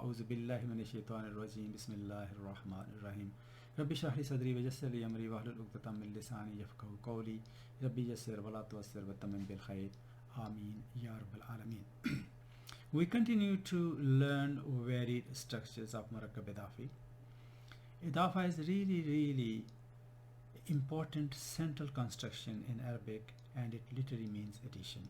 أعوذ بالله من الشيطان الرجيم بسم الله الرحمن الرحيم ربي اشرح لي صدري ويسر لي أمري واحلل عقدة من لساني يفقهوا قولي ربي يسر ولا تعسر وتمم بالخير آمين يا رب العالمين. We continue to learn varied structures of Murakkab Idafi. Idafa is really important central construction in Arabic, and it literally means addition.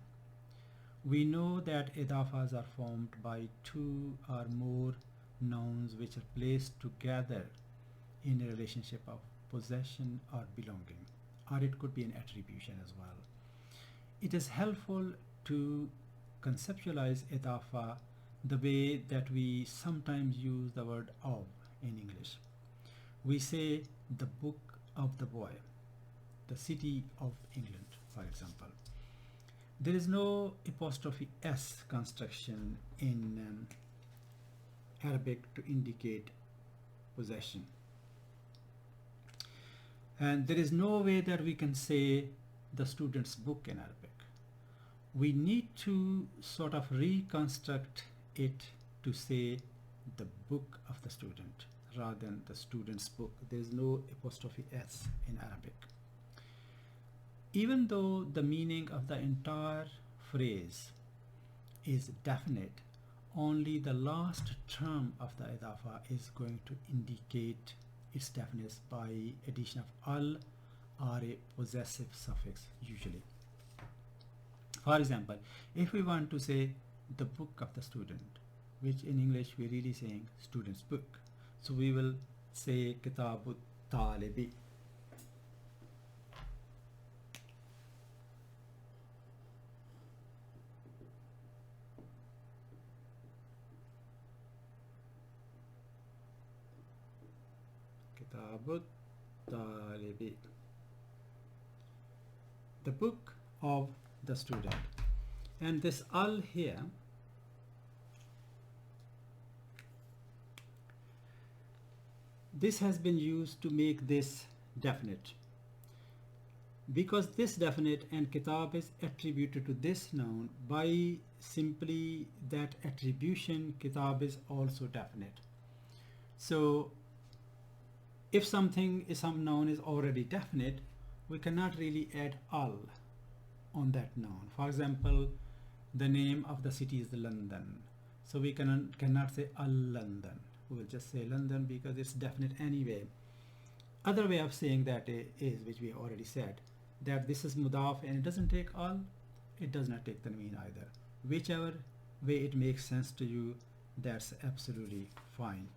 We know that idafas are formed by two or more nouns which are placed together in a relationship of possession or belonging, or it could be an attribution as well. It is helpful to conceptualize idafa the way that we sometimes use the word of in English. We say the book of the boy, the city of England, for example. There is no apostrophe s construction in Arabic to indicate possession. And there is no way that we can say the student's book in Arabic. We need to sort of reconstruct it to say the book of the student rather than the student's book. There is no apostrophe s in Arabic. Even though the meaning of the entire phrase is definite, only the last term of the idafa is going to indicate its definiteness by addition of al or a possessive suffix usually. For example, if we want to say the book of the student, which in English we're really saying student's book, so we will say kitabut talibi. Kitabut talibi, the book of the student. And this al here this has been used to make this definite, because this definite and kitab is attributed to this noun by simply that attribution. Kitab is also definite. So if some noun is already definite, we cannot really add al on that noun. For example, the name of the city is London, so we cannot say al London. We will just say London because it's definite anyway. Other way of saying that is, which we already said, that this is mudaf and it doesn't take al, it does not take tanween either. Whichever way it makes sense to you, that's absolutely fine.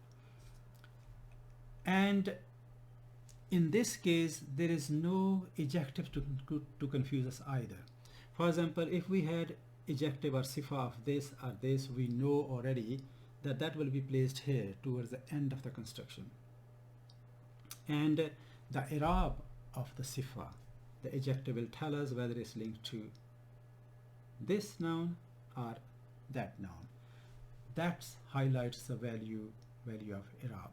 And in this case, there is no ejective to confuse us either. For example, if we had ejective or sifa of this or this, we know already that that will be placed here towards the end of the construction. And the i'rab of the sifa, the ejective, will tell us whether it's linked to this noun or that noun. That highlights the value of i'rab.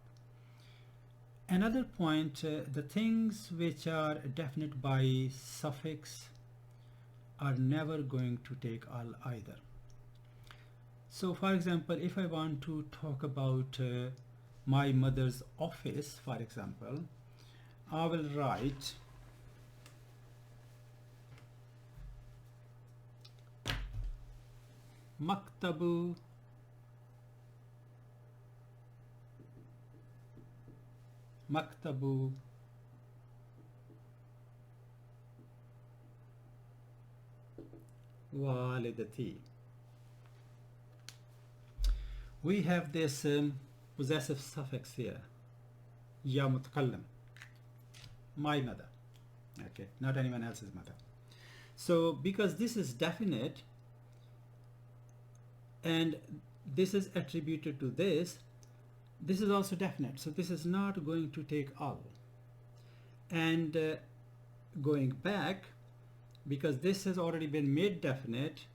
Another point, the things which are definite by suffix are never going to take al either. So for example, if I want to talk about my mother's office, for example, I will write maktabu walidati. We have this possessive suffix here, ya mutakallim, my mother, okay, not anyone else's mother. So because this is definite and this is attributed to this is also definite, so this is not going to take al. And going back, because this has already been made definite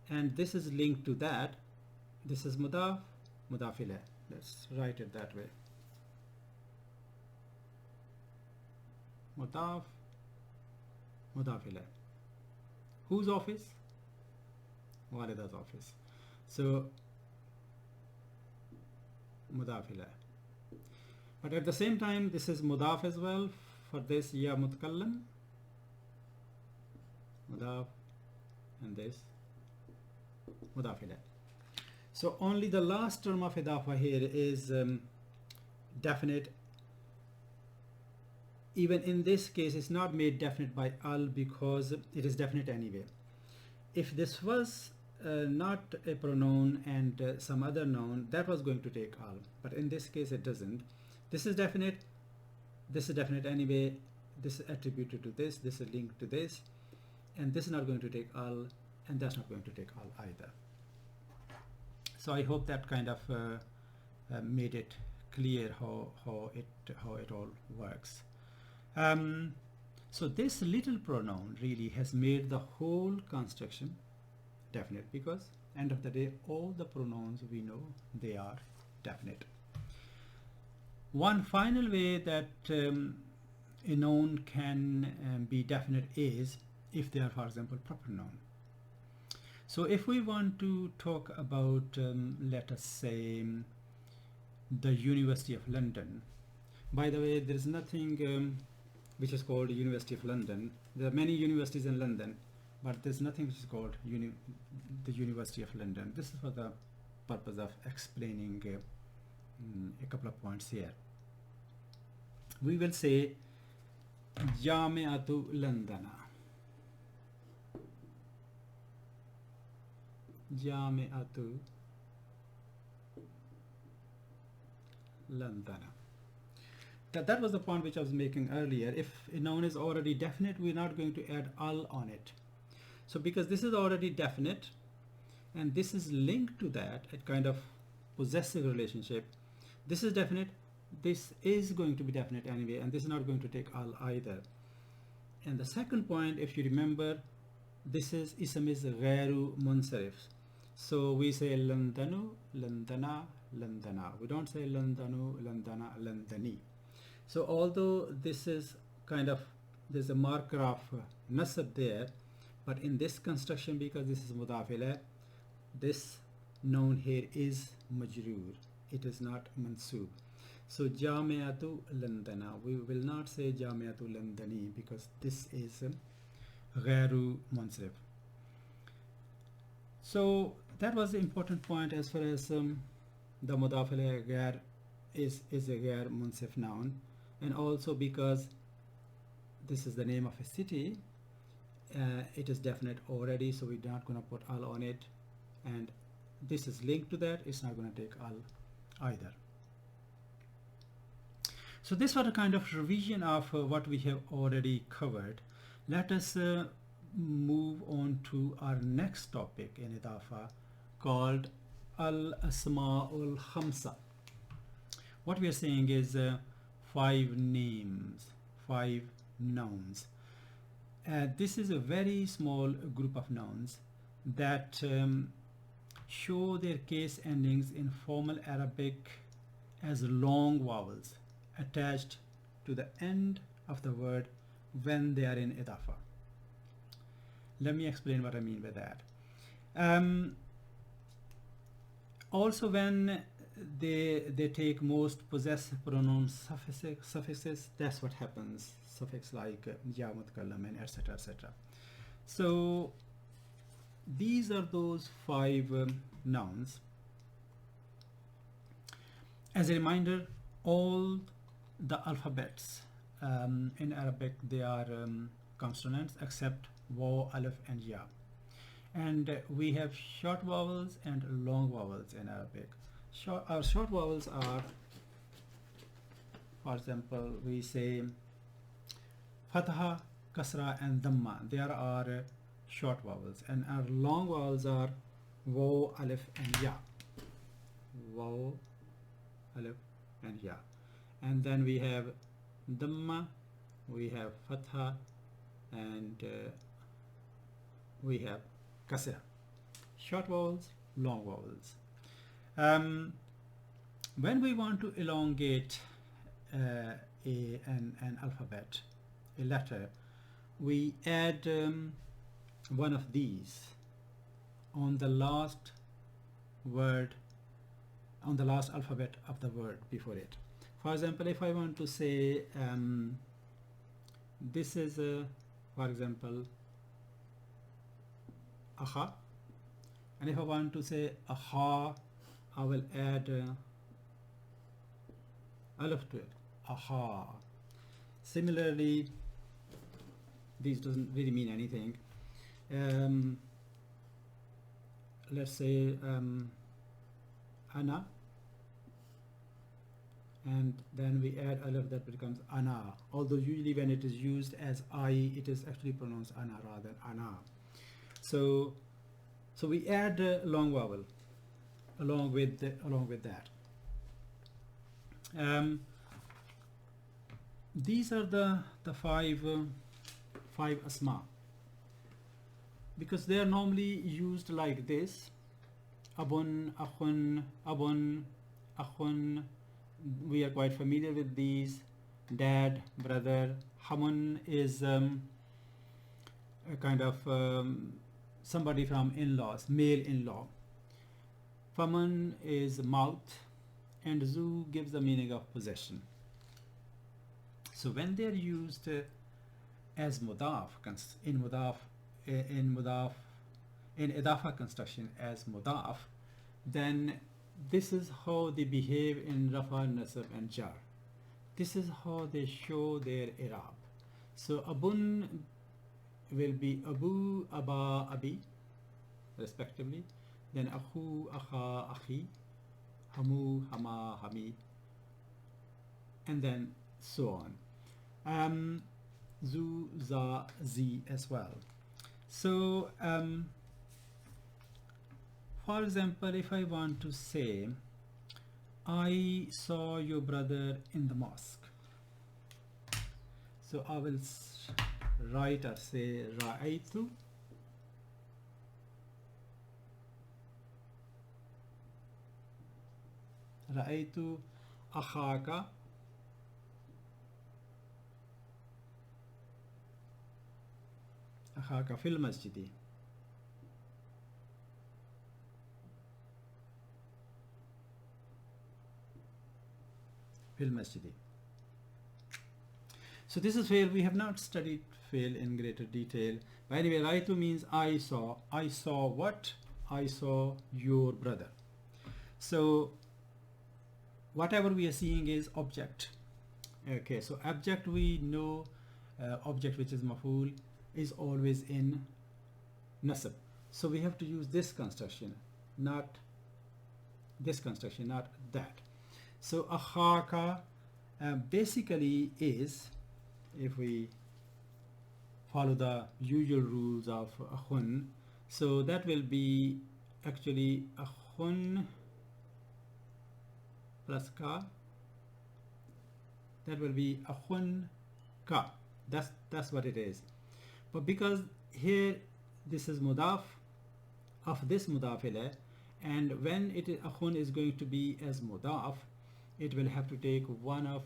and this is linked to that, this is mudaf ilayh. Let's write it that way. Mudaf ilayh. Whose office? Walida's office. So mudaf ilayh. But at the same time, this is mudaf as well. For this, ya mutakallim, mudaf, and this mudaf ilayh. So only the last term of idafa here is definite. Even in this case, it's not made definite by al because it is definite anyway. If this was not a pronoun and some other noun, that was going to take al, but in this case it doesn't. This is definite anyway, this is attributed to this is linked to this, and this is not going to take al, and that's not going to take al either. So I hope that kind of made it clear how it all works. So this little pronoun really has made the whole construction definite, because end of the day all the pronouns we know they are definite. One final way that a noun can be definite is if they are, for example, proper noun. So if we want to talk about let us say the University of London. By the way, there is nothing which is called University of London. There are many universities in London, but there's nothing which is called the University of London. This is for the purpose of explaining a couple of points here. We will say Jami'atu Londana. Jami'atu Londana. That was the point which I was making earlier. If a noun is already definite, we're not going to add al on it. So because this is already definite and this is linked to that, a kind of possessive relationship, this is definite, this is going to be definite anyway, and this is not going to take al either. And the second point, if you remember, this is ism is ghairu munsarif. So we say Landanu, Landana, Landana. We don't say Landanu, Landana, Landani. So although this is kind of, there's a marker of nasab there, but in this construction, because this is mudaf ilayh, this noun here is majroor. It is not mansoob. So Jami'atu Landana. We will not say Jami'atu Landani because this is ghairu munsarif. So that was the important point as far as the mudaf ilayh ghair is a ghair munsarif noun, and also because this is the name of a city, it is definite already, so we're not going to put al on it, and this is linked to that, it's not going to take al either. So this was a kind of revision of what we have already covered. Let us move on to our next topic in idafa called al-asma'ul khamsa. What we are saying is 5 names, 5 nouns. This is a very small group of nouns that show their case endings in formal Arabic as long vowels attached to the end of the word when they are in idafa. Let me explain what I mean by that. Also, when they take most possessive pronoun suffixes, that's what happens. Suffix like ya mutakallim and etc. etc. So these are those 5 nouns. As a reminder, all the alphabets in Arabic, they are consonants except waw, alif and ya. And we have short vowels and long vowels in Arabic. Our short vowels are, for example, we say fatha, kasra and dhamma. They are our short vowels, and our long vowels are waw, alif and ya. Waw, alif and ya. And then we have dhamma, we have fatha, and we have kasra. Short vowels, long vowels. When we want to elongate an alphabet, a letter, we add one of these on the last word on the last alphabet of the word before it. For example, if I want to say this is for example aha, and if I want to say aha, I will add alif to it, aha. Similarly, these doesn't really mean anything. Let's say ana, and then we add alif, that becomes ana, although usually when it is used as I, it is actually pronounced ana rather than ana. So we add a long vowel along with that. These are the five asma, because they are normally used like this: abun, akhun, abun, akhun. We are quite familiar with these. Dad, brother. Hamun is a kind of somebody from in-laws, male in-law. Faman is mouth, and zu gives the meaning of possession. So when they are used as mudaf in idafa construction as mudaf, then this is how they behave in rafa, nasab and jar. This is how they show their i'rab. So abun will be abu, aba, abi respectively, then akhu, akha, akhi, hamu, hama, hami, and then so on. Zu, za, zi as well. So for example, if I want to say I saw your brother in the mosque, so I will write or say ra'aytu akhaka fil masjidi. So this is where we have not studied fail in greater detail. But anyway, raitu means I saw. I saw what? I saw your brother. So whatever we are seeing is object. Okay, so object, we know object which is maf'ul is always in nasab. So we have to use this construction, not this construction, not that. So akhaka basically is, if we follow the usual rules of akhun, so that will be actually akhun plus ka. That will be akhun ka. That's what it is. But because here this is mudaf of this mudaf ilayh, and when it is akhun is going to be as mudaf, it will have to take one of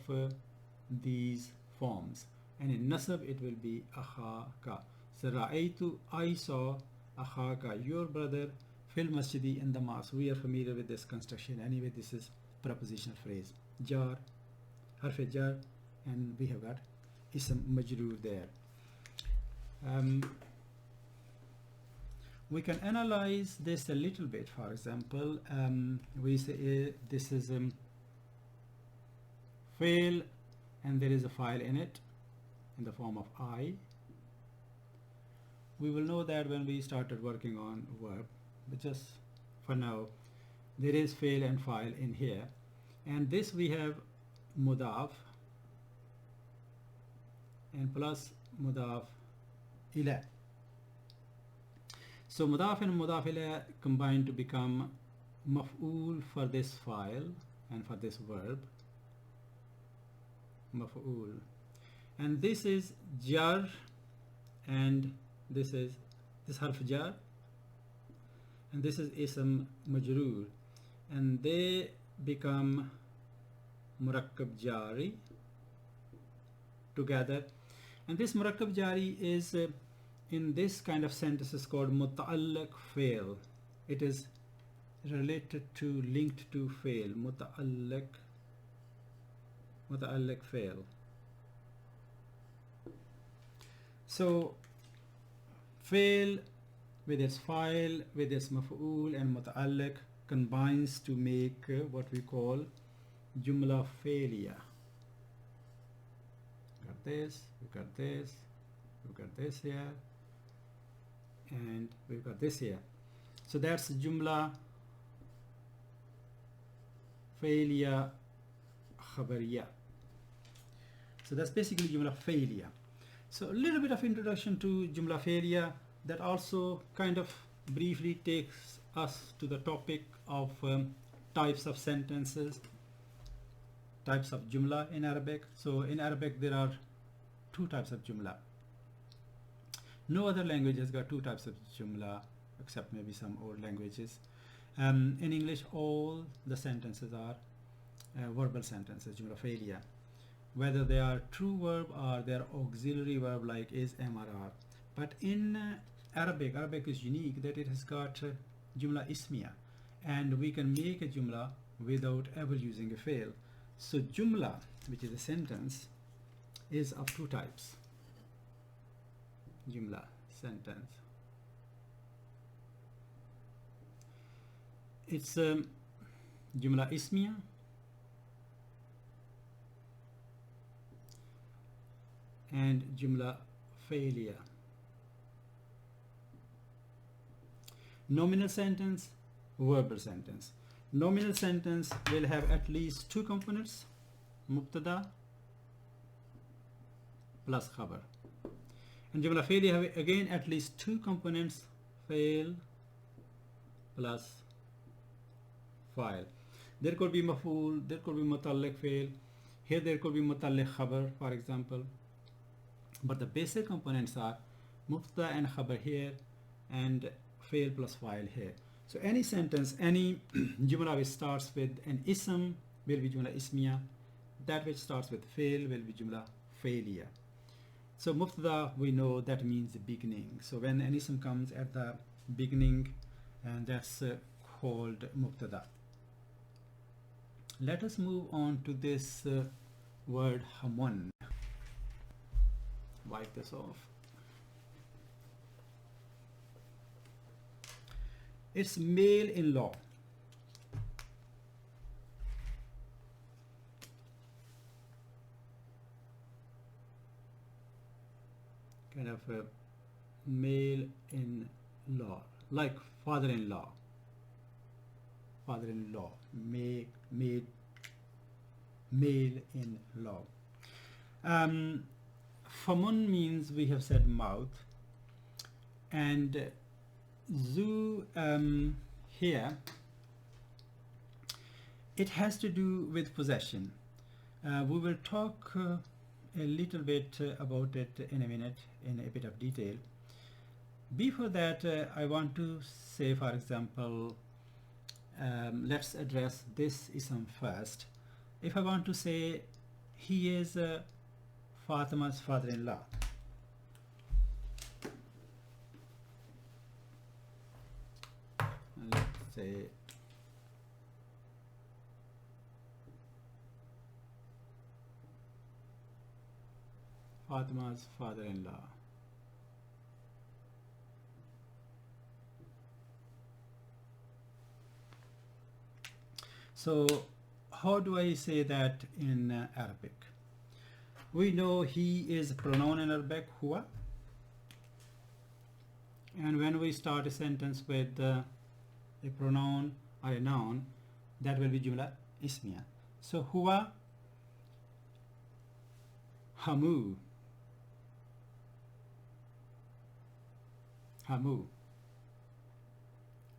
these forms, and in nasab it will be akhaka. So ra'aytu, I saw, akhaka, your brother, fil masjidi, in the mosque. We are familiar with this construction anyway. This is prepositional phrase, jar, harf jar, and we have got ism majroor there. We can analyze this a little bit. For example, we say this is fail, and there is a file in it in the form of I. We will know that when we started working on verb, but just for now there is fail and file in here, and this we have mudaf and plus mudaf ilayh. So mudaf and mudaf ilayh combine to become maf'ul for this file and for this verb, maf'ul, and this is jar, and this is this harf jar, and this is ism majroor, and they become murakkab jari together. And this murakkab jari is in this kind of sentence is called muta'alliq fail. It is related to, linked to fail, متعلق fail. So fail with its file, with its maf'ul and muta'alliq combines to make what we call jumla failure. Got this, we've got this, we've got this here, and we've got this here. So that's jumla failure khabariya. So that's basically jumla failure. So a little bit of introduction to jumla failure that also kind of briefly takes us to the topic of types of sentences, types of jumla in Arabic. So in Arabic there are two types of jumla. No other language has got two types of jumla except maybe some old languages. In English all the sentences are verbal sentences, jumla failure, whether they are true verb or they are auxiliary verb like is, am, or are. But in Arabic is unique that it has got jumla ismiya, and we can make a jumla without ever using a fail. So jumla, which is a sentence, is of two types. Jumla, sentence. It's jumla ismiya and jumla failure. Nominal sentence, verbal sentence. Nominal sentence will have at least two components, mubtada plus khabar. And jumla failure have again at least two components, fail plus file. There could be maf'ul, there could be muta'alliq fail. Here there could be muta'alliq khabar, for example. But the basic components are mubtada and khabar here, and fail plus file here. So any sentence, any jumla which starts with an ism will be jumla ismiya. That which starts with fail will be jumla failure. So mubtada, we know that means the beginning. So when an ism comes at the beginning, and that's called mubtada. Let us move on to this word hamun. Wipe this off. It's male-in-law. Kind of a male-in-law, like father-in-law. Father-in-law, male-in-law. Famun means, we have said, mouth, and zu here it has to do with possession. We will talk a little bit about it in a minute in a bit of detail. Before that, I want to say, for example, let's address this ism first. If I want to say he is Fatima's father-in-law, let's say Fatima's father-in-law. So how do I say that in Arabic? We know he is a pronoun in Arabic, huwa, and when we start a sentence with a pronoun or a noun, that will be jumla ismiya. So huwa hamu,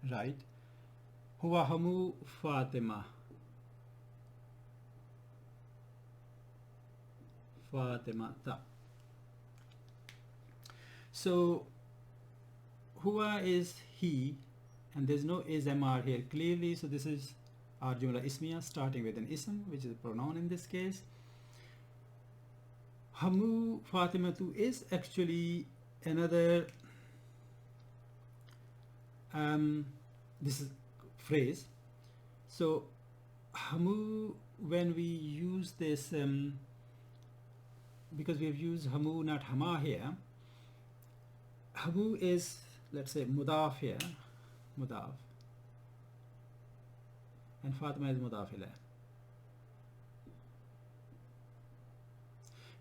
right? Huwa hamu Fatima, Fatimata. So huwa is he, and there's no is mr here clearly, so this is our jumla ismiya starting with an ism, which is a pronoun in this case. Hamu Fatimatu is actually another this is phrase. So hamu, when we use this, because we have used hamu, not hama here, hamu is, let's say, mudaf here, mudaf, and Fatima is mudaf ilayh.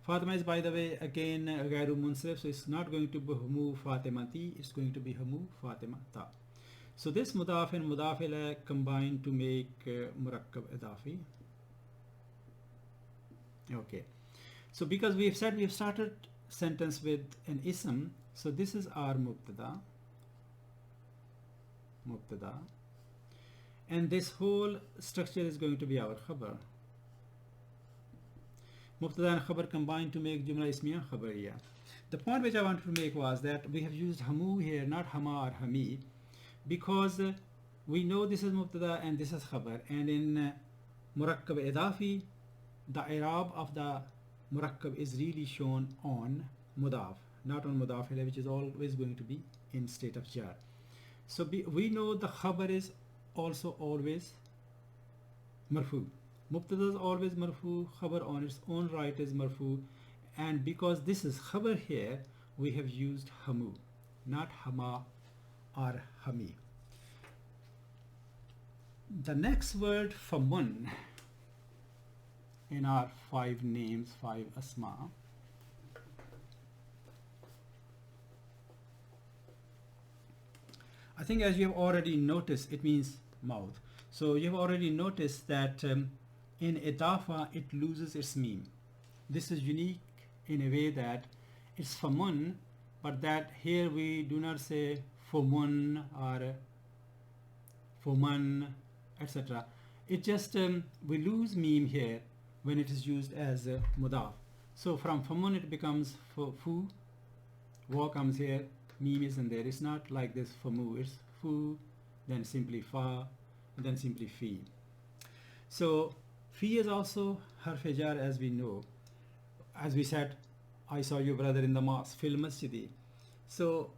Fatima is, by the way, again gairu munsarif, so it's not going to be hamu fatimati, it's going to be hamu fatimata. So this mudaf and mudaf ilayh combine to make murakkab idafi. Okay, so because we've said we've started sentence with an ism, so this is our mubtada, and this whole structure is going to be our khabar. Mubtada and khabar combined to make jumla ismiya khabariya. The point which I wanted to make was that we have used hamu here, not hama or hami, because we know this is mubtada and this is khabar, and in murakkab idafi, the i'rab of the murakkab is really shown on mudaf, not on mudaf ilayh, which is always going to be in state of jar. So we know the khabar is also always marfu. Mubtada is always marfu, khabar on its own right is marfu, and because this is khabar here, we have used hamu, not hama or hami. The next word, famun, in our 5 names, 5 asma, I think as you have already noticed, it means mouth. So you have already noticed that in idafa it loses its meme. This is unique in a way that it's famun, but that here we do not say famun or faman, etc. It just we lose meme here when it is used as mudaf. So from famun it becomes fu, wa comes here, meme is in there. It's not like this famu, it's fu, then simply fa, and then simply fi. So fi is also harf jar, as we know. As we said, I saw your brother in the mosque, fil masjidi. So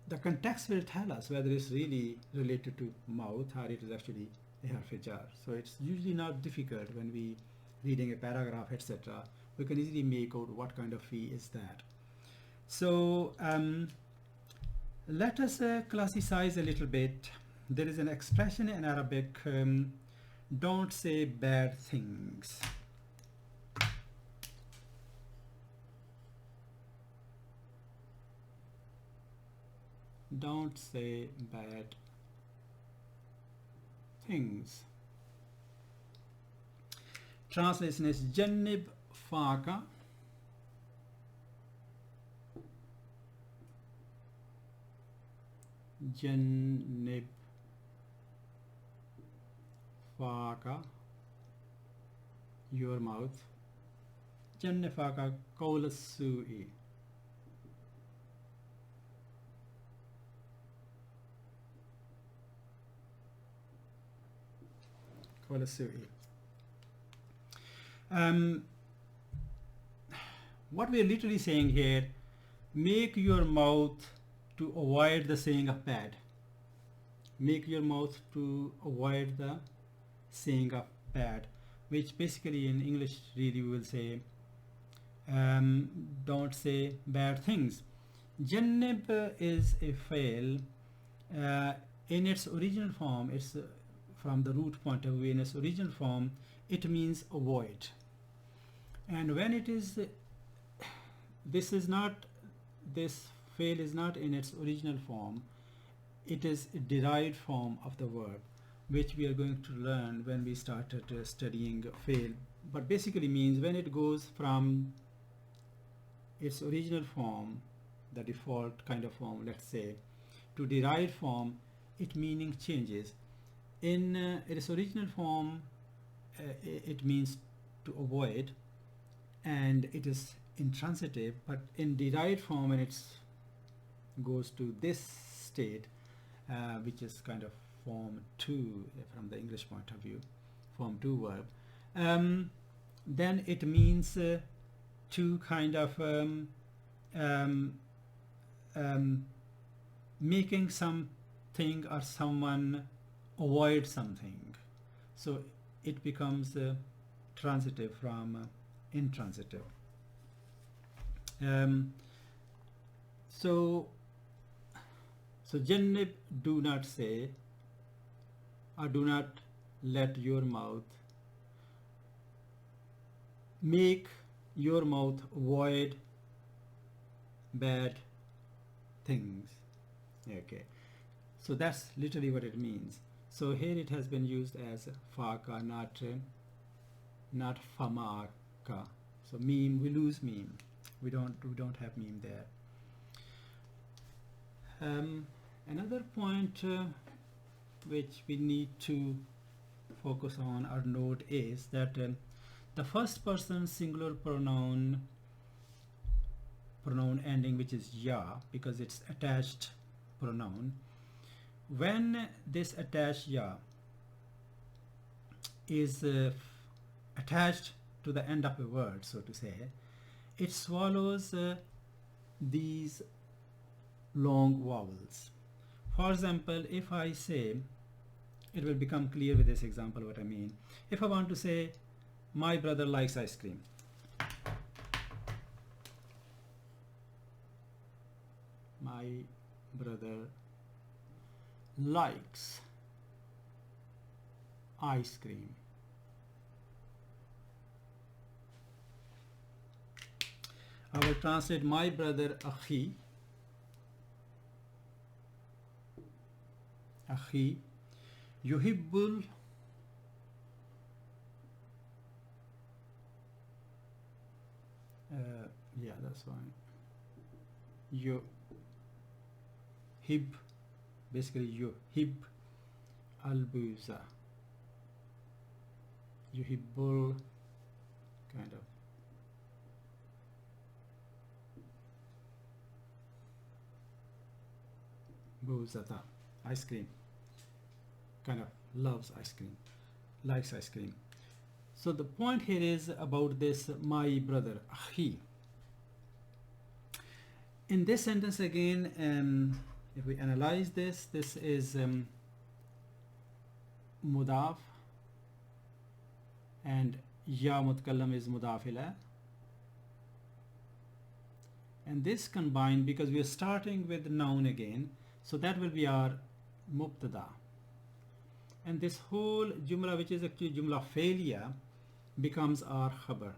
the context will tell us whether it's really related to mouth or it is actually a harf jar. So it's usually not difficult when we reading a paragraph, etc. We can easily make out what kind of fi is that. So let us classify a little bit. There is an expression in Arabic, don't say bad things. Don't say bad things. Translation is Jannib Faka. Jannib Faka, your mouth. Jannib Faka Qawl Su'i. Qawl Su'i. What we are literally saying here, make your mouth to avoid the saying of bad. Make your mouth to avoid the saying of bad, which basically in English really we will say don't say bad things. Jannib is a fail. In its original form, it's from the root point of view, in its original form it means avoid, and when it is this fail is not in its original form, it is a derived form of the verb, which we are going to learn when we started studying fail. But basically means when it goes from its original form, the default kind of form, let's say, to derived form, its meaning changes. In its original form, it means to avoid, and it is intransitive, but in derived form, when it goes to this state, which is kind of form 2 from the English point of view, form 2 verb, then it means to kind of making something or someone avoid something. So it becomes transitive from intransitive. So Jannib, do not say, or do not let your mouth, make your mouth avoid bad things. Okay, so that's literally what it means. So here it has been used as faka, not famaka. So meme, we lose meme. We don't have meme there. Another point which we need to focus on or note is that the first person singular pronoun ending, which is ya, because it's attached pronoun, when this attached ya is attached to the end of a word, so to say, it swallows these long vowels. For example, if I say, it will become clear with this example what I mean. If I want to say, my brother likes ice cream, my brother likes ice cream. I will translate my brother akhi. Akhi yuhibbul yeah, that's fine. Yuhib, basically yuhib al-buza. Yuhibbul, kind of. Buzata, ice cream. Kind of loves ice cream, likes ice cream. So the point here is about this my brother, akhi. In this sentence again, if we analyze this, this is mudaf and ya mutkallam is mudaf ilayh. And this combined, because we are starting with noun again, so that will be our mubtada. And this whole jumla, which is actually jumla failure, becomes our khabar.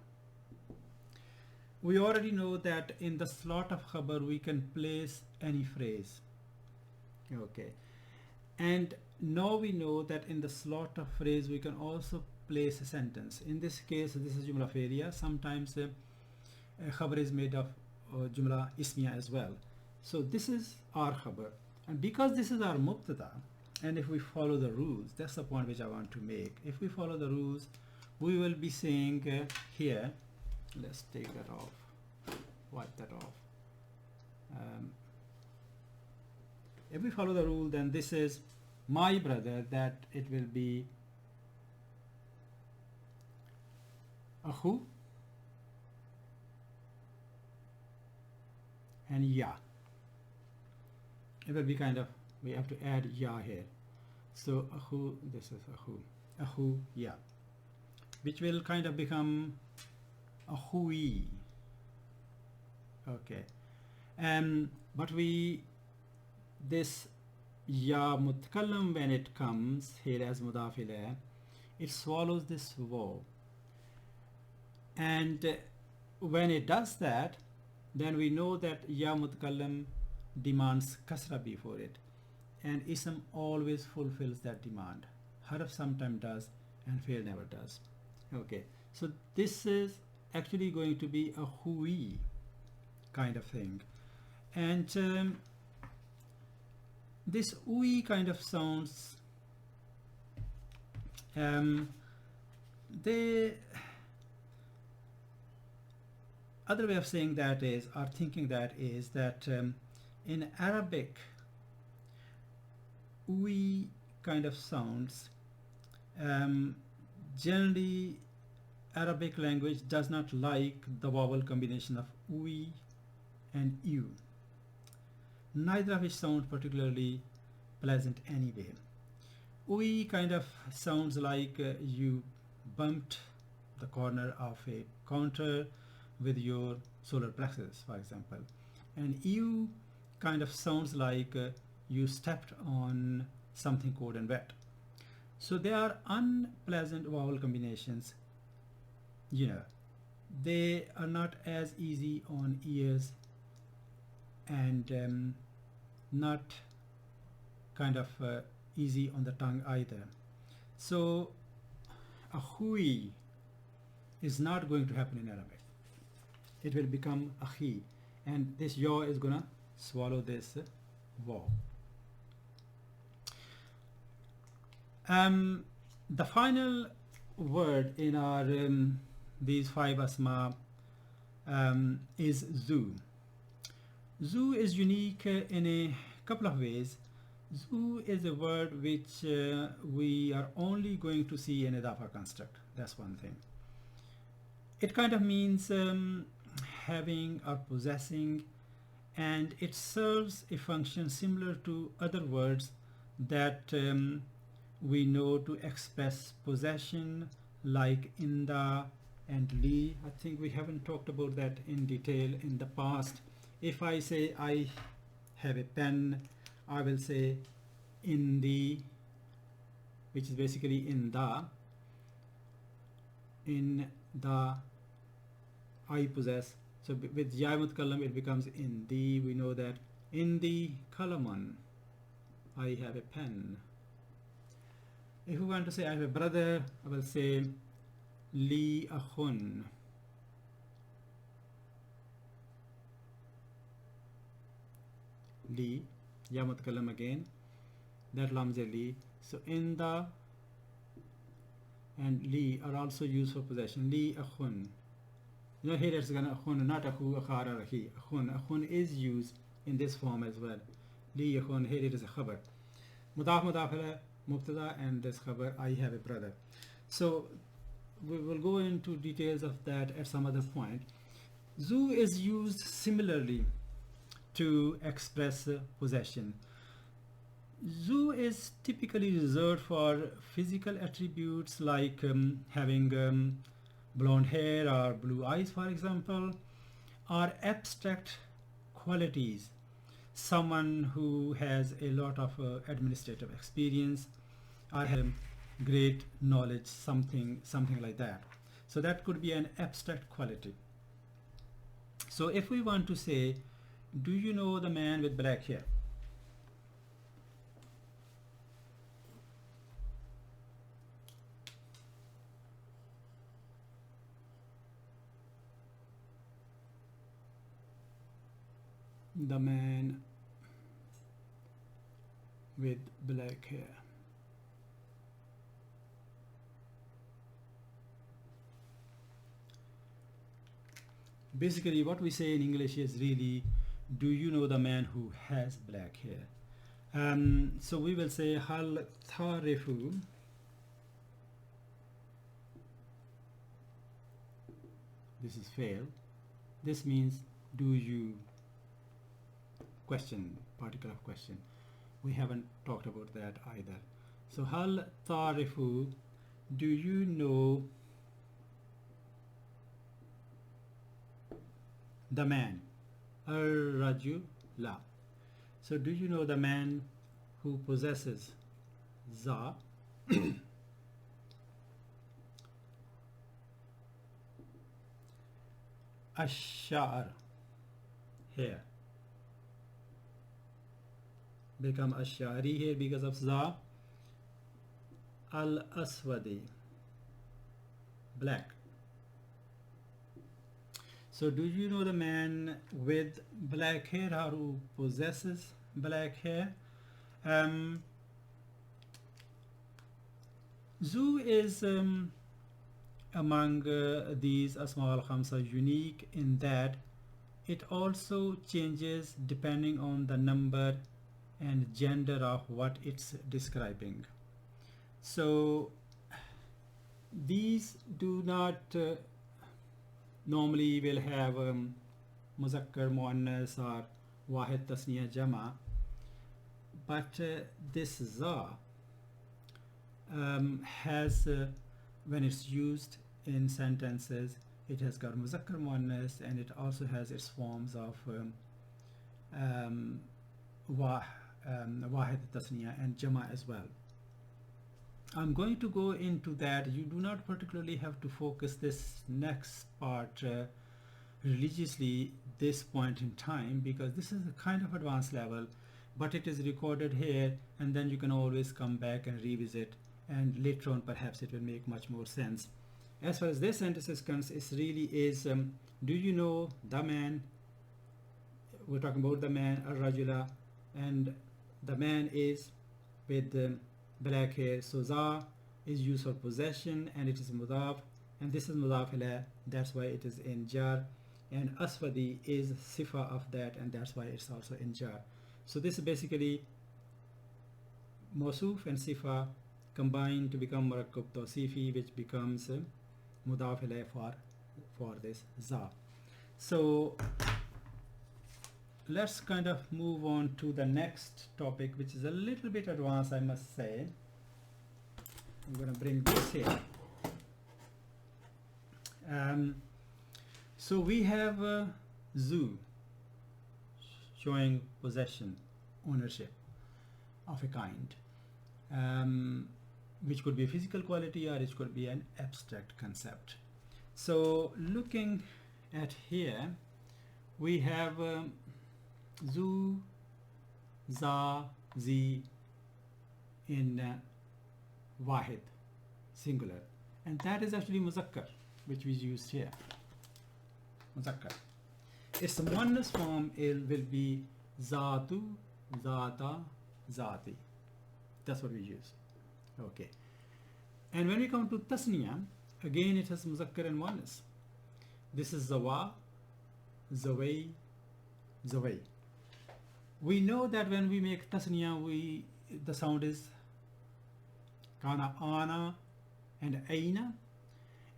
We already know that in the slot of khabar we can place any phrase. Okay. And now we know that in the slot of phrase we can also place a sentence. In this case, this is jumla failure. Sometimes khabar is made of jumla ismiya as well. So this is our khabar. And because this is our mubtada, and if we follow the rules, that's the point which I want to make. If we follow the rules, we will be saying here, let's take that off, wipe that off. If we follow the rule, then this is my brother, that it will be akhu and ya. It will be kind of, we have to add ya here. So akhu, this is akhu ya, which will kind of become akhui. Okay. But this ya mutkallam, when it comes here as mudaf ilayh, it swallows this waw. And when it does that, then we know that ya mutkallam demands kasra before it, and ism always fulfills that demand. Harf sometimes does and fi'l never does. Okay, so this is actually going to be a hui kind of thing. And this ui kind of sounds, the other way of saying that is, or thinking that is, that in Arabic, ui kind of sounds, generally Arabic language does not like the vowel combination of ui and u, neither of which sound particularly pleasant anyway. we kind of sounds like you bumped the corner of a counter with your solar plexus, for example. And you kind of sounds like you stepped on something cold and wet. So they are unpleasant vowel combinations. You know, they are not as easy on ears and not kind of easy on the tongue either. So a hui is not going to happen in Arabic. It will become a he, and this yaw is gonna swallow this waw. The final word in our these 5 asma is zu. Zu is unique in a couple of ways. Zu is a word which we are only going to see in idafa construct. That's one thing. It kind of means having or possessing, and it serves a function similar to other words that we know to express possession, like inda and li. I think we haven't talked about that in detail in the past. If I say I have a pen, I will say in the, which is basically in the I possess. So with ya mutkallam it becomes in the. We know that in the kalaman, I have a pen. If we want to say I have a brother, I will say li akhun. Li, ya mutkallam again, that lam is a li. So in the and li are also used for possession. Li akhun. You know, here it's gonna akhun, not akhu, akhar, or akhi. Akhun. Akhun is used in this form as well. Li akhun, here it is a khabar. Mudaf mudaf mubtada, and this khabar, I have a brother. So we will go into details of that at some other point. Zu is used similarly to express possession. Zu is typically reserved for physical attributes like having blonde hair or blue eyes, for example, or abstract qualities. Someone who has a lot of administrative experience or have great knowledge, something like that. So that could be an abstract quality. So if we want to say, do you know the man with black hair? The man with black hair. Basically what we say in English is really, do you know the man who has black hair? So we will say hal tarifu. This is fail. This means do you, question, particle of question. We haven't talked about that either. So hal tarifu, do you know the man? Ar-rajula. So do you know the man who possesses za? Ash-sha'r, hair. Become ash-sha'ri here because of za. Al-aswadi, black. So do you know the man with black hair or who possesses black hair? Zu is among these Asma al-Khamsa unique in that it also changes depending on the number and gender of what it's describing. So these do not normally will have muzakkar, muannas or wahid tasniya jama, but this za has when it's used in sentences, it has got muzakkar muannas, and it also has its forms of wahid tasniya and jama as well. I'm going to go into that. You do not particularly have to focus this next part religiously this point in time, because this is a kind of advanced level, but it is recorded here, and then you can always come back and revisit, and later on perhaps it will make much more sense. As far as this sentence is concerned, it really is do you know the man? We're talking about the man, ar-rajula, and the man is with black hair. So za is used for possession, and it is mudaf, and this is mudaf ilayh, that's why it is in jar, and aswadi is sifa of that, and that's why it's also in jar. So this is basically mawsuf and sifa combined to become murakkab tawsifi, which becomes mudaf ilayh for this za. So let's kind of move on to the next topic, which is a little bit advanced, I must say. I'm going to bring this here. So we have zu, showing possession, ownership of a kind, which could be a physical quality or it could be an abstract concept. So looking at here, we have zu, za, zi in wahid, singular, and that is actually muzakkar, which we used here. Muzakkar. Its muannas form will be zatu, zata, zati. That's what we use. Okay. And when we come to tasniya, again it has muzakkar and muannas. This is zawa, zawai, zawai. We know that when we make tasniya, the sound is kana, ana, and aina,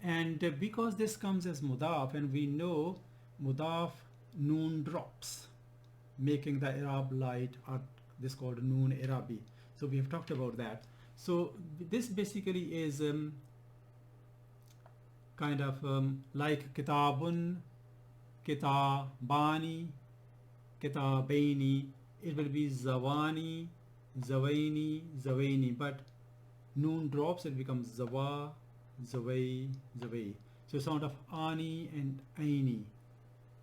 and because this comes as mudaf, and we know mudaf noon drops, making the i'rab light, or this called noon i'rabi. So we have talked about that. So this basically is kind of like kitabun, kitabani, kitabaini. It will be zawani, zawaini, zawaini, but noon drops, it becomes zawa, zawai, zawai. So sound of ani and aini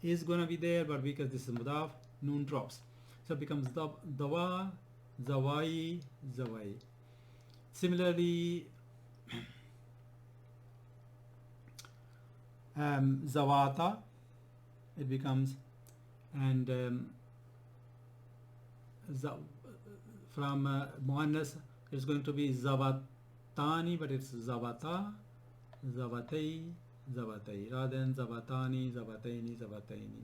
is going to be there, but because this is mudaf, noon drops, so it becomes dawa, zawai, zawai. Similarly, zawata, it becomes, and from muannas it's going to be zavatani, but it's zavata, zavatai, zavatai, rather than zavatani, zavataini, zavataini.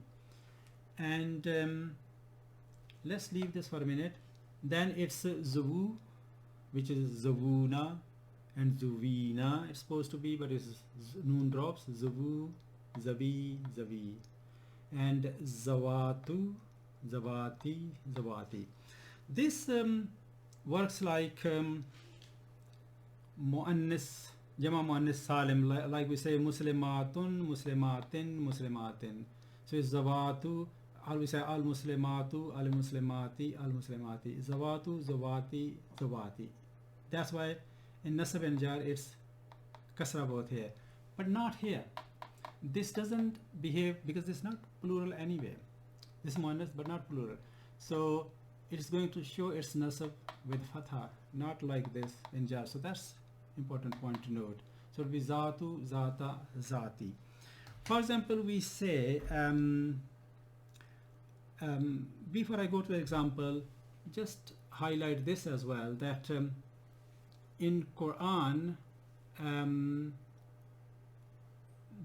And let's leave this for a minute. Then it's zavu, which is zavuna, and zuvina it's supposed to be, but it's noon drops, zavu, zavi, zavi, and zawatu, zawati, zawati. This works like muannas, jama muannas salim, like we say muslimatun, muslimatin, muslimatin. So it's zawatu, or we say al muslimatu, al muslimati, al muslimati, zawatu, zawati, zawati. That's why in nasab and jar it's kasra both here, but not here. This doesn't behave because it's not plural anyway. This is muannas but not plural, so it's going to show its nasab with fatha, not like this in jar. So that's important point to note. So it'll be zatu, zata, zati. For example, we say before I go to the example, just highlight this as well, that in Quran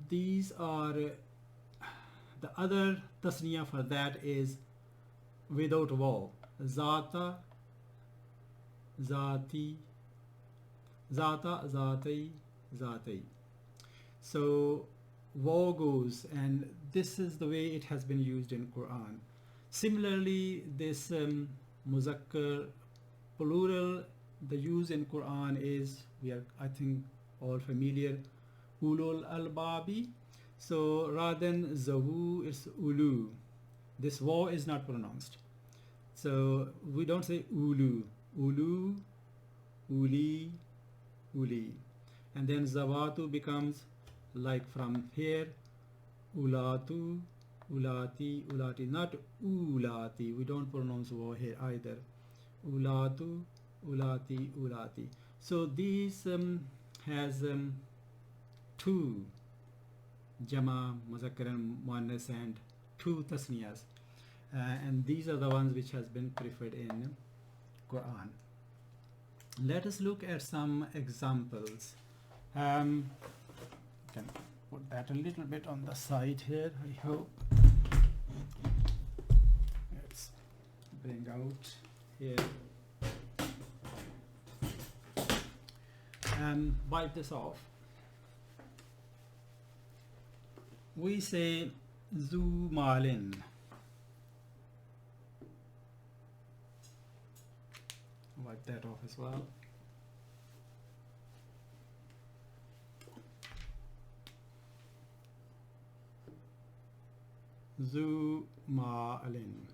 these are the other tasniya for that is without waw, zata, zati, zata, zatai, zatai. So waw goes, and this is the way it has been used in Quran. Similarly, this muzakkar plural the use in Quran is, we are, I think, all familiar, ulul albabi. So rather than zawu, it's ulu. This wa is not pronounced. So we don't say ulu, ulu, uli, uli. And then zawatu becomes like from here, ulatu, ulati, ulati, not ulati. We don't pronounce wa here either. Ulatu, ulati, ulati. So these has two jama, muzakkar and muannas, and two tasniyas, and these are the ones which has been preferred in Quran. Let us look at some examples. Can put that a little bit on the side here, I hope. Let's bring out here. Wipe this off. We say zu malin. Wipe that off as well. Zu malin.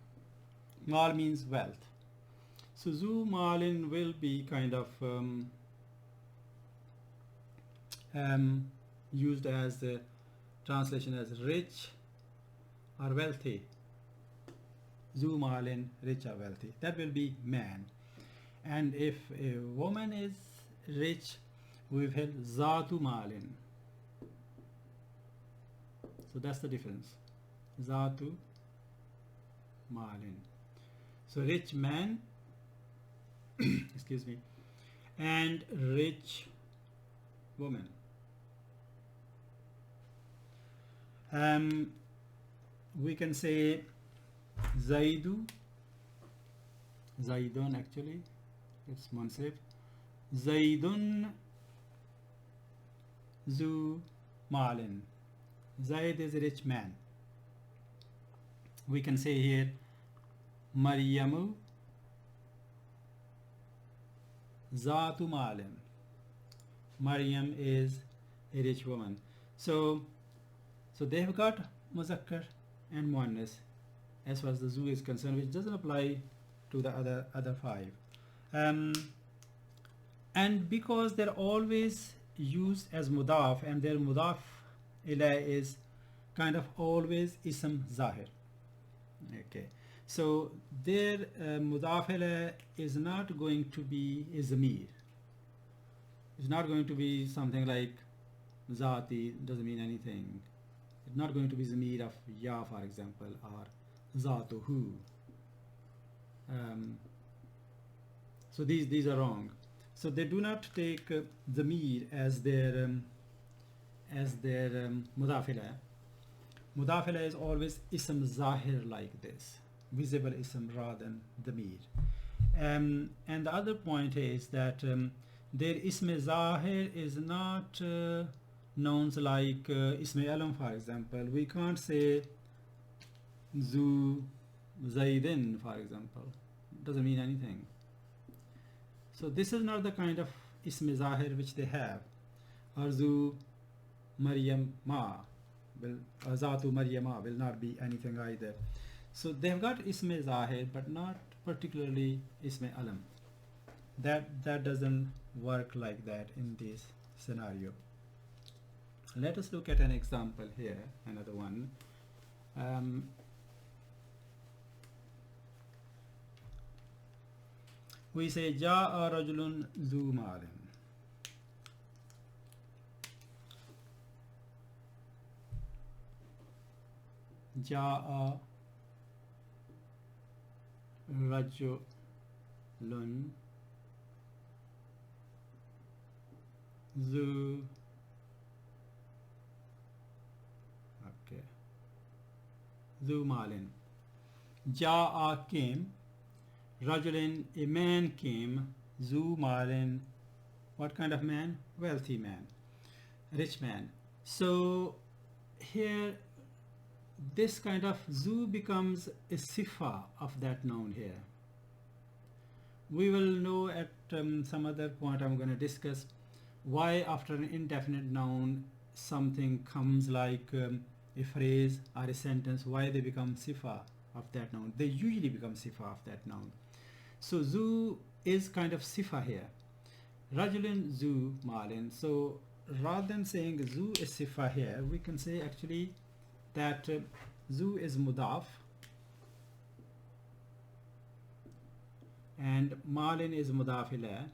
Mal means wealth. So zu malin will be kind of used as the translation as rich or wealthy. Zu malin, rich or wealthy. That will be man. And if a woman is rich, we've had zatu malin. So that's the difference. Zatu malin. So rich man, excuse me, and rich woman. We can say Zaidu, Zaidun, actually it's mansib. Zaidun zu malin. Zaid is a rich man. We can say here Maryamu zatu malin. Maryam is a rich woman. So they have got muzakkar and muannas as far as the zu is concerned, which doesn't apply to the other five. And because they're always used as mudaf, and their mudaf ilayh is kind of always ism zahir. Okay, so their mudaf ilayh is not going to be a zamir. It's not going to be something like zati, doesn't mean anything. It's not going to be zamir of ya, for example, or zatuhu. So these are wrong. So they do not take zamir as their mudaf ilayh. Mudaf ilayh is always ism zahir, like this, visible ism rather than damir. And the other point is that their ism zahir is not nouns like ism alam, for example. We can't say zu zaidin, for example. It doesn't mean anything. So this is not the kind of ism zahir which they have. Or zu Maryam ma, zatu Maryama will not be anything either. So they have got ism zahir, but not particularly ism alam. That doesn't work like that in this scenario. Let us look at an example here, another one. We say Ja'a rajulun zu malin. Ja'a rajulun zu, okay, zu malin. Ja'a came, rajulin, a man came, zu malin, what kind of man? Wealthy man, rich man. So here this kind of zu becomes a sifa of that noun here. We will know at some other point I'm going to discuss. Why after an indefinite noun something comes like a phrase or a sentence, why they become sifa of that noun? They usually become sifa of that noun. So zu is kind of sifa here. Rajulun zu malin. So rather than saying zu is sifa here, we can say actually that zu is mudaf and malin is mudaf ilayh,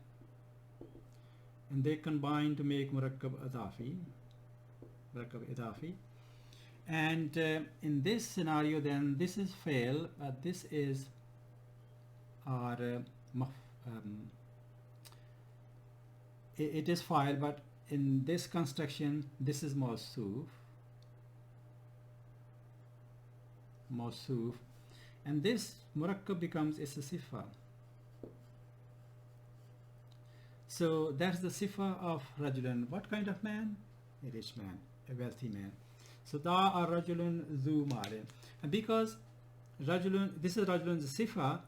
and they combine to make murakkab idafi. And in this scenario then this is fail, this is our it is file, but in this construction this is mawsuf, and this murakkab becomes is a sifa. So that's the sifa of rajulun. What kind of man? A rich man, a wealthy man. So da are rajulun zu malin, and because rajulun, this is rajulun's sifa,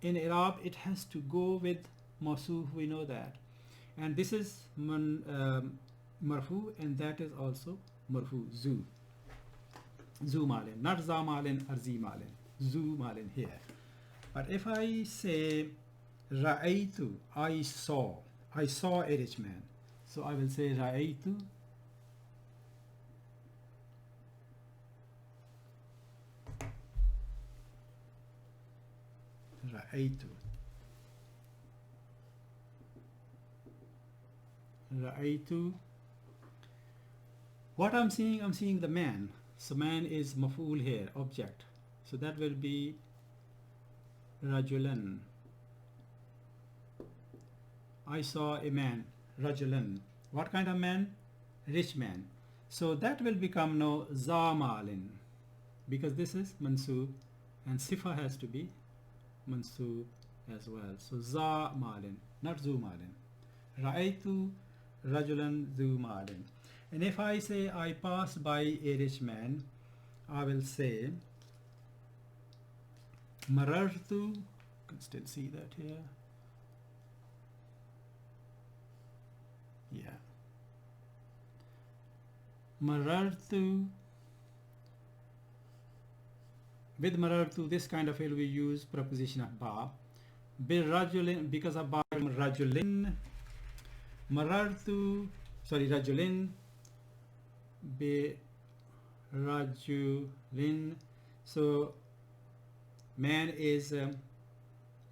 in Arab it has to go with mawsuf, we know that, and this is marfu, and that is also marfu, zu malin, not za malin or zi malin, zu malin here. But if I say ra'aytu, I saw a rich man, so I will say ra'aytu ra'aytu. What I'm seeing the man. So man is maf'ul here, object. So that will be rajulan. I saw a man, rajulan. What kind of man? Rich man. So that will become no za malin, because this is mansub and sifa has to be mansub as well. So za malin, not zu malin. Ra'aytu rajulan zu malin. And if I say I passed by a rich man, I will say marartu. You can still see that here. Yeah. Marartu. With marartu, this kind of fi'l we use preposition of ba. Bil rajulin, because of ba, rajulin. Marartu, sorry, rajulin. Bi rajulin. So man is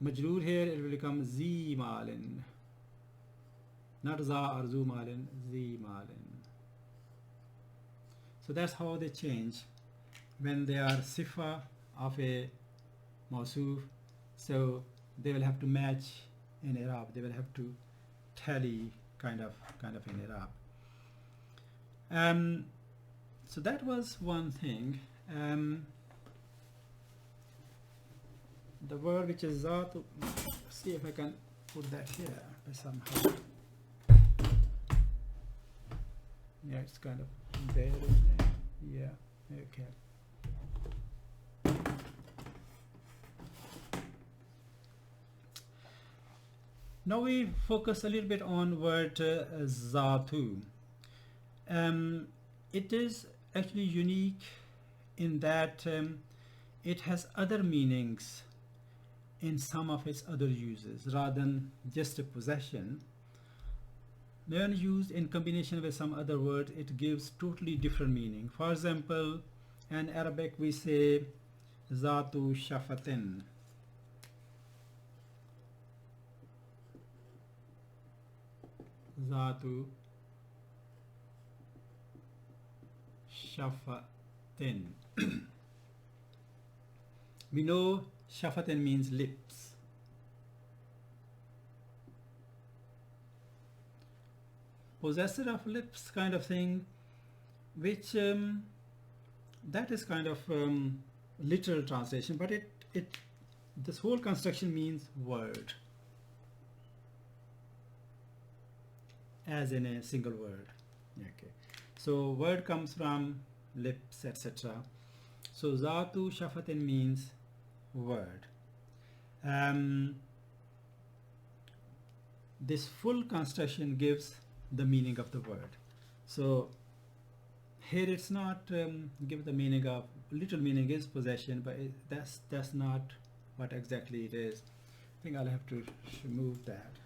majroor here, it will become zi malin, not za or zu malin, zi malin. So that's how they change when they are sifa of a mawsuf. So they will have to match in Arab, they will have to tally kind of in Arab. So that was one thing. The word which is zat, see if I can put that here somehow. Yeah, it's kind of there, isn't it? Yeah, okay. Now we focus a little bit on word zatu. It is actually unique in that it has other meanings in some of its other uses rather than just a possession. When used in combination with some other word, it gives totally different meaning. For example, in Arabic we say zatu shafatin. Zatu shafatin. We know shafatin means lips. Possessor of lips kind of thing, which that is kind of literal translation, but this whole construction means word, as in a single word. Okay, so word comes from lips, etc. So zatu shafatin means word. this full construction gives the meaning of the word. So here it's not give the meaning of, literal meaning is possession, but that's not what exactly it is. I think I'll have to remove that.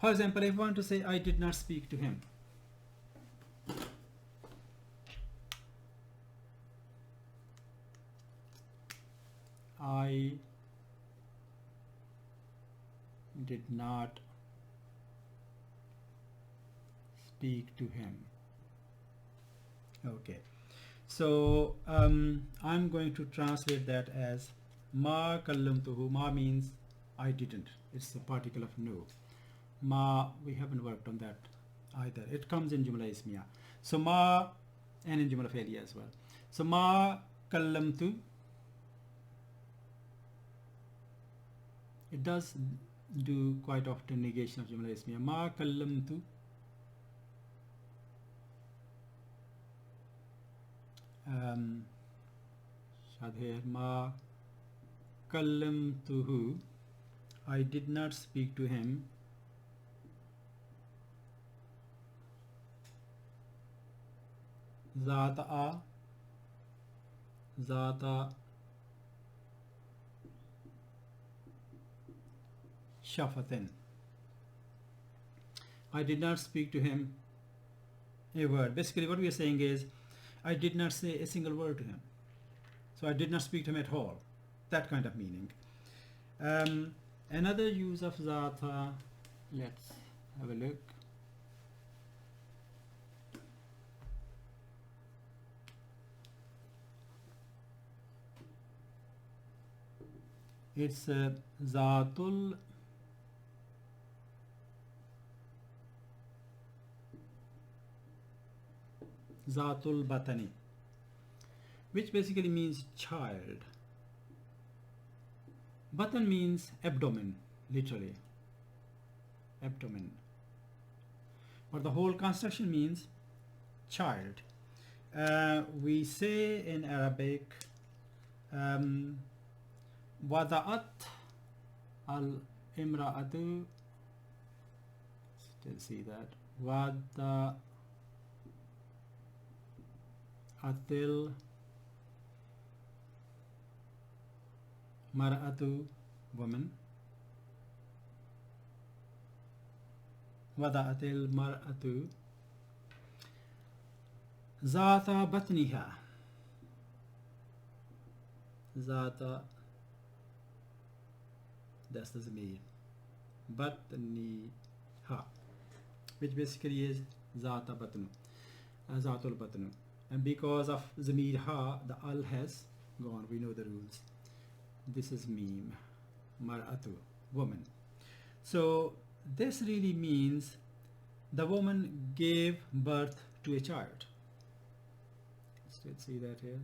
For example, if I want to say I did not speak to him, I did not speak to him. Okay, so I'm going to translate that as ma kallamtuhu. Ma means I didn't. It's a particle of no. Ma, we haven't worked on that either. It comes in Jumla Ismiya. So ma, and in Jumla Fi'liya as well. So ma kallamtu, it does do quite often negation of Jumla Ismiya. Ma kallamtu Shad here, ma kallamtuhu, I did not speak to him. Zata shafatin, I did not speak to him a word. Basically what we are saying is I did not say a single word to him, so I did not speak to him at all, that kind of meaning. Another use of zata, let's have a look. It's zatul batani, which basically means child. Batan means abdomen, literally abdomen, but the whole construction means child. We say in Arabic wada'at al-imra'atu, still see that, wada'atil mar'atu, woman, wada'atil mar'atu zata batniha, zata, that's the zamir, batniha, which basically is zata batnu, zatul batnu, and because of zamir ha, the al has gone. We know the rules. This is meme, mar'atu, woman. So this really means the woman gave birth to a child. Let's see that here.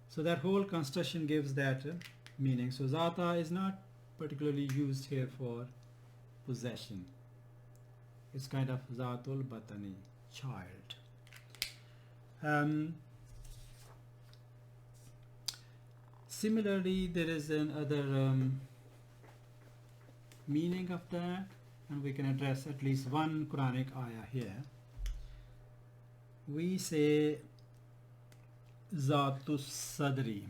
So that whole construction gives that meaning. So zata is not particularly used here for possession. It's kind of zatul batani, child. Similarly, there is another meaning of that, and we can address at least one Quranic ayah here. We say Zatus Sadri.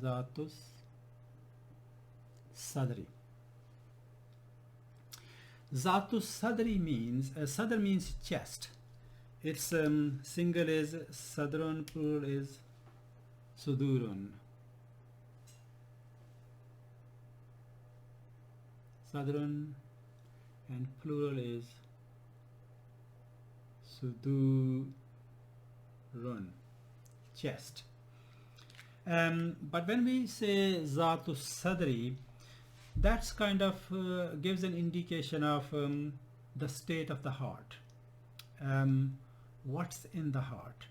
Zatus Sadri. Zatus Sadri means, Sadr means chest. Its single is Sadrun, plural is Sudurun. Sadrun and plural is Sudurun, chest. But when we say Zatus Sadri, that's kind of gives an indication of the state of the heart. what's in the heart.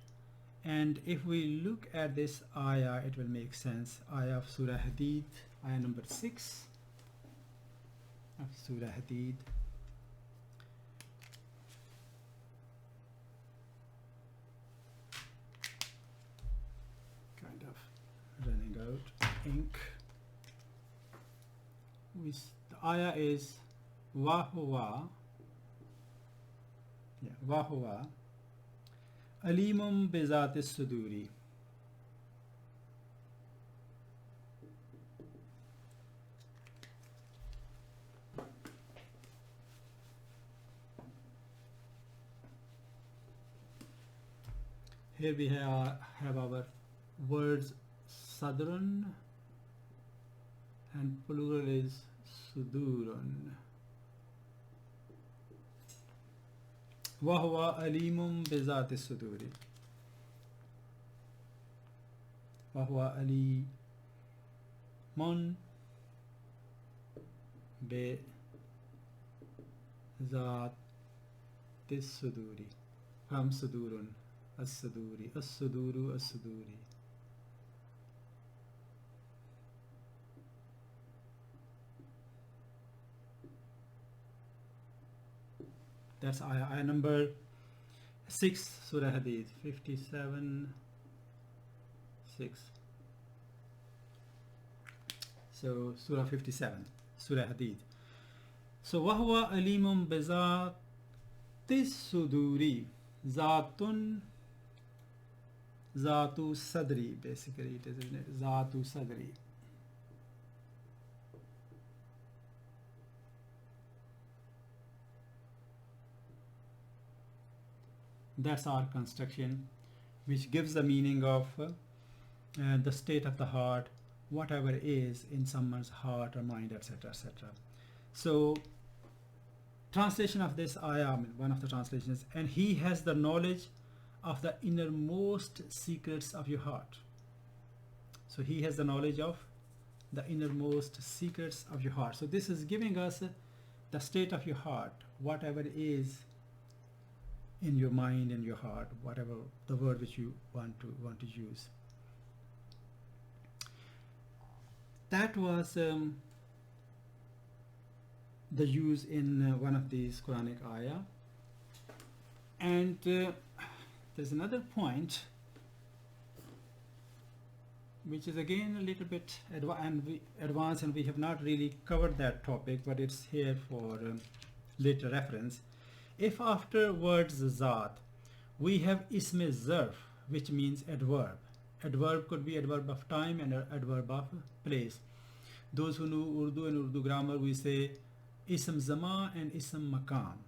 And if we look at this ayah, it will make sense. Ayah of Surah Hadid, ayah number 6 of Surah Hadid. Kind of running out ink. The ayah is Wahuwa. Wahuwa Alimum Bizatis Suduri. Here we have our words Sadrun, and plural is Sudurun. Wahwa alimum bizati suduri. Wahwa alimun bizati suduri. From sudurun, as-suduri, as-suduru, as-suduri. That's ayah number 6, Surah Hadid, 57, 6. So Surah 57, Surah Hadid. So wahwa alimum bizatis suduri. Zatun, zatu sadri, basically it is, isn't it? Zatu sadri. That's our construction, which gives the meaning of the state of the heart, whatever is in someone's heart or mind, etc., etc. So translation of this ayah, one of the translations, and he has the knowledge of the innermost secrets of your heart. So he has the knowledge of the innermost secrets of your heart. So this is giving us the state of your heart, whatever is in your mind and your heart, whatever the word which you want to use. That was the use in one of these Quranic ayah. And there's another point which is again a little bit advanced, and we have not really covered that topic, but it's here for later reference. If after words zat we have isme zarf, which means adverb. Adverb could be adverb of time and adverb of place. Those who know Urdu and Urdu grammar, we say ism zama and ism makam.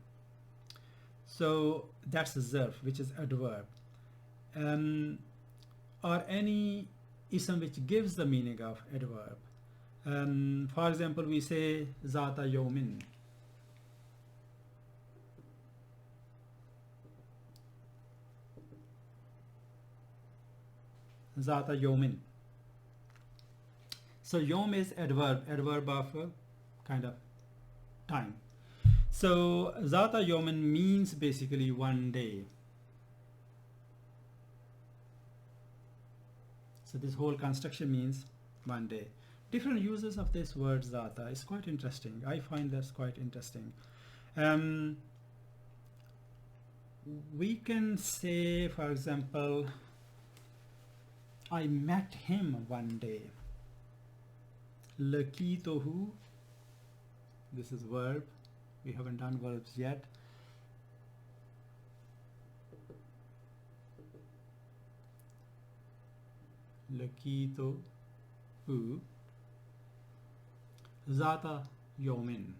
So that's zarf, which is adverb. Or any ism which gives the meaning of adverb. For example, we say zata yawmin. Zata yawmin. So yom is adverb of kind of time. So zata yawmin means basically one day. So this whole construction means one day. Different uses of this word zata is quite interesting. I find that's quite interesting. We can say, for example, I met him one day. Laqitohu. This is verb. We haven't done verbs yet. Laqitohu zata yawmin.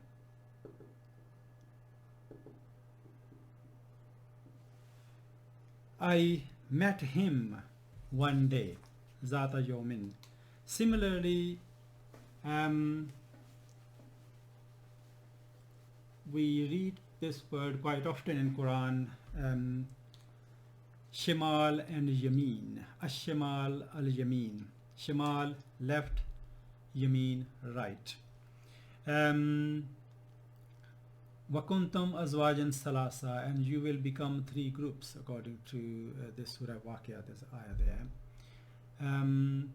I met him one day. Zata yawmin. Similarly, we read this word quite often in Quran, shimal and yameen. Ash-shimal al-yameen. Shimal, left, yameen, right. Wakuntum azwajan salasa, and you will become three groups according to this surah Waqia, this ayah there. And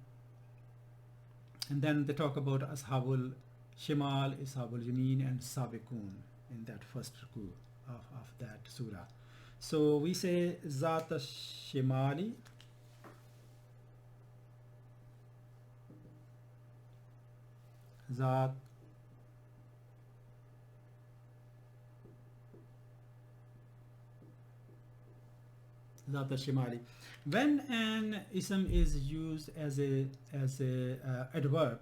then they talk about Ashabul Shimal, Ashabul Yamin, and Sabiqun in that first ruku of that surah. So we say Zat Shimali, Zat Shimali. When an ism is used as a adverb,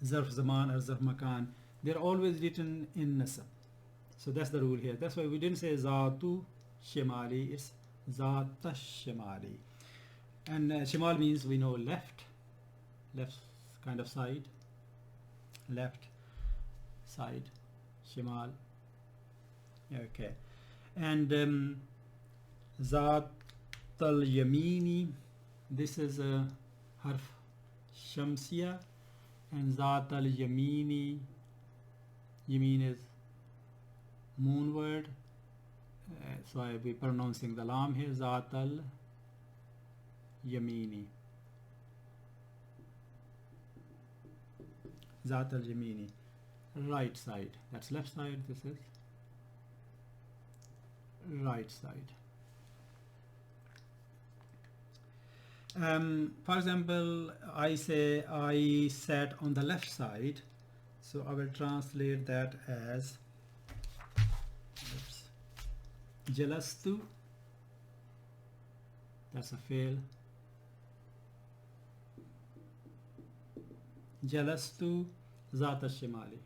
zarf zaman or zarf makan, they're always written in nasab. So that's the rule here. That's why we didn't say zatu shimali, it's zata shimali. And shimal means, we know, left kind of side, left side, shimal. Okay. And Zat al-Yamini, this is a harf shamsiya, and Zat al-Yamini, Yamin is moon word, so I will be pronouncing the lam here, Zat al-Yamini, Zat al-Yamini, right side, that's left side, this is right side. For example, I say I sat on the left side, so I will translate that as jalastu, that's a fail, jalastu zat al-shimali,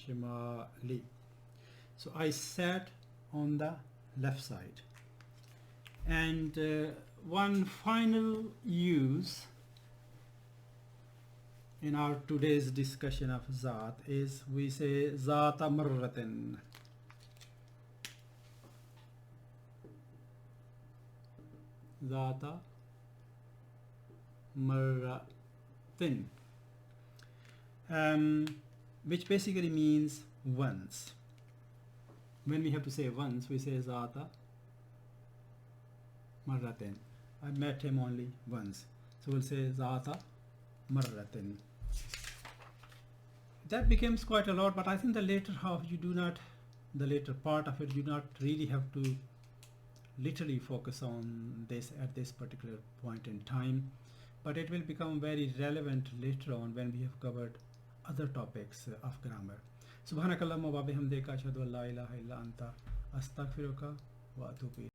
shimali. So I sat on the left side. And one final use in our today's discussion of Zat is we say Zata marratin. Zata marratin. Which basically means once. When we have to say once, we say Zata marratin. I met him only once, so we'll say Zata marratin. That becomes quite a lot, but I think the later half the later part of it, you not really have to literally focus on this at this particular point in time, but it will become very relevant later on when we have covered other topics of grammar. Subhanakallahumma wa bihamdika ashhadu an la ilaha illa anta astaghfiruka wa atubu ilayk.